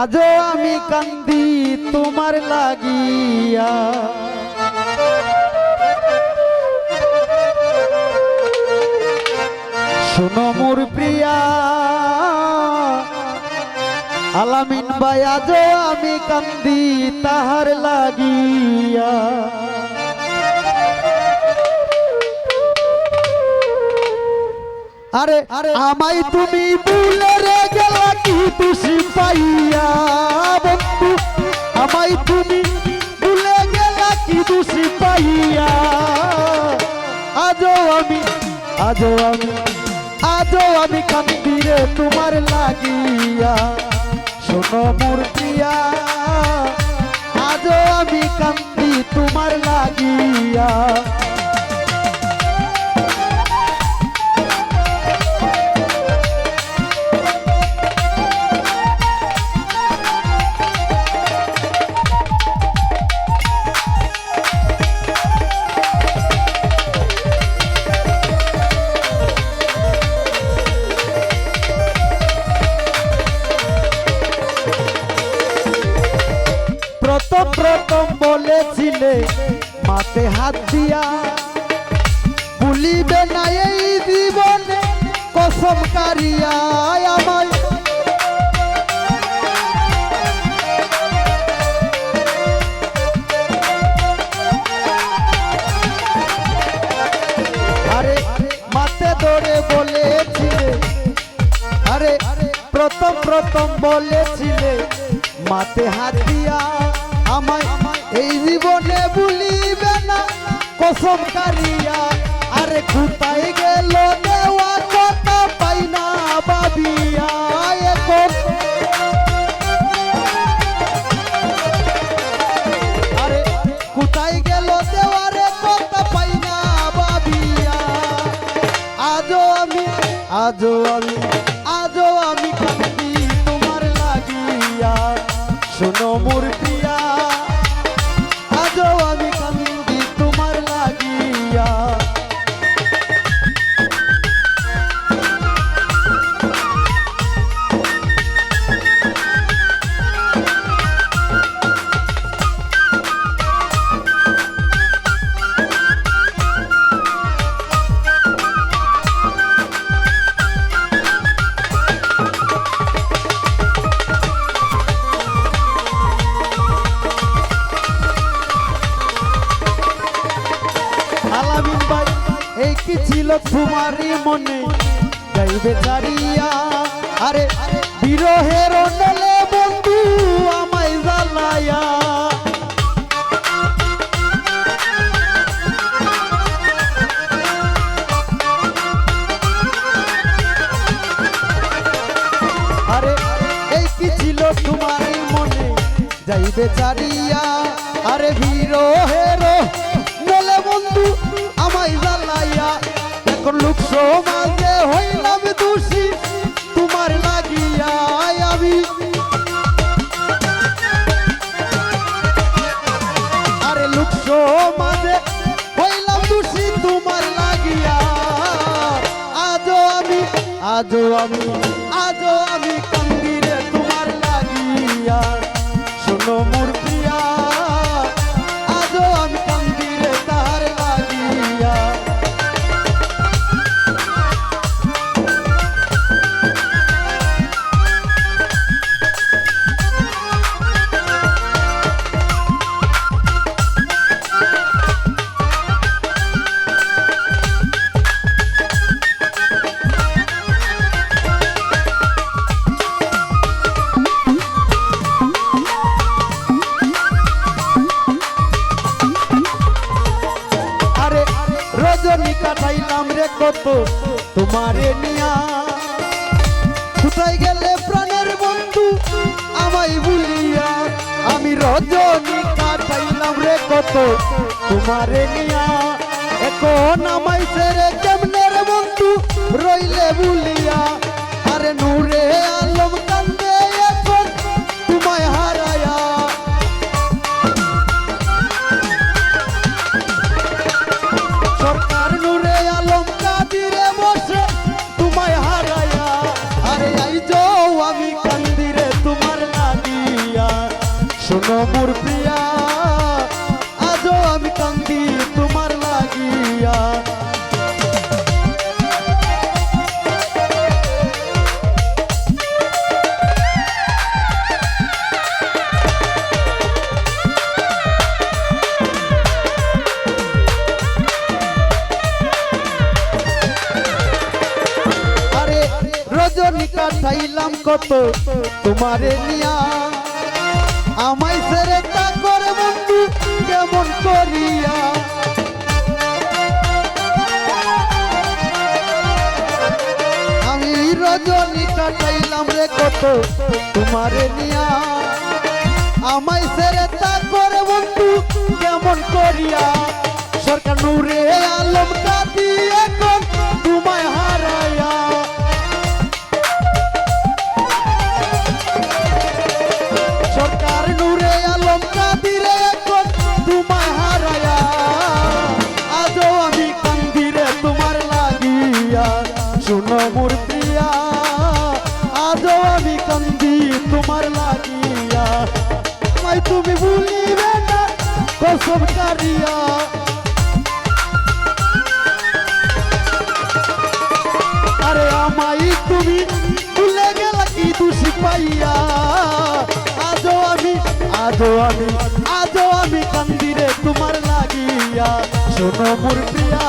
আজও আমি কান্দি তোমার লাগিয়া। শোনো মোর প্রিয়া আলামিন ভাই, আজও আমি কান্দি তাহার লাগিয়া। আরে আমায় তুমি ভুলে রে গেলা কি খুশি পাইয়া বন্ধু, আমায় তুমি ভুলে গেলা কি খুশি পাইয়া। আজও আমি কান্দি রে তোমার লাগিয়া। শোনো মোর প্রিয়া আজও আমি কান্দি তোমার লাগিয়া। প্রথম বলেছিলে মাতে হাত দিয়া, ভুলিবে না এই জীবনে কসম কারিয়া আমায়। আরে মাতে ধরে বলেছিলে, আরে প্রথম বলেছিলে মাতে হাত দিয়া আমায় এই জীবনে ভুলিবে না কসম কারিয়া। আরে কোথায় গেল দেওয়া কথা পাই না ভাবিয়া এখন। আরে কোথায় গেল দেওয়ারে কথা পাই না ভাবিয়া। আজও আমি কান্দি তোমার লাগিয়া। শোনো মোর প্রিয়া আজও আমি কান্দি তোমার লাগিয়া। আলামিন ভাই, এই কি ছিল তোমারই মনে যাইবে ছাড়িয়া। আরে বিরহের অনলে বন্ধু আমায় জ্বালায়া। আরে এই কি ছিল তোমারই মনে যাইবে ছাড়িয়া। আরে বিরহের বলে বন্ধু আমায় জ্বালাইয়া। এখন লোক সমাজে হইলাম দোষী তোমার লাগিয়া আমি। আরে লোক সমাজে হইলাম দোষী তোমার লাগিয়া। আজও আমি কান্দি রে তোমার লাগিয়া। শোনো মোর প্রিয়া আজও আমি কান্দি রে তার লাগিয়া। রজনী কাটাইলাম রে কত তোমারে নিয়া। কোথায় গেলে প্রাণের বন্ধু আমায় ভুলিয়া। আমি রজনী কাটাইলাম রে কত তোমারে নিয়া। এখন আমায় ছেড়ে কেমনে রে বন্ধু রইলে ভুলিয়া। আরে নূরে আলম কান্দে এখন তোমায় হারায়া। সরকার নূরে আলম কাদিরে বসে তোমায় হারায়া। আরে আইজো আমি কান্দি রে তোমার লাগি। মোর প্রিয়া আজও আমি কান্দি তোমার লাগিয়া রজনী কাটাইলাম কত তোমারে নিয়া আমায় ছেড়ে তা করে বন্ধু কেমন করিয়া আমি রজনী কাটাইলাম রে কত তোমারে নিয়া আমায় ছেড়ে তা করে বন্ধু কেমন করিয়া সরকার নূরে আলম কাঁদি এখন তোমায় হারায়া সরকার নূরে আলম কাদিরে এখন তোমায় হারায়া আজও আমি কান্দিরে তোমার লাগিয়া শোনো মোর প্রিয়া আজও আমি কান্দি তোমার লাগিয়া আমায় তুমি ভুলিবে না কসম কারিয়া আরে আমায় তুমি ভুলে গেলা কি দোষী পাইয়া আজও আমি কান্দিরে তোমার লাগিয়া শোনো মোর প্রিয়া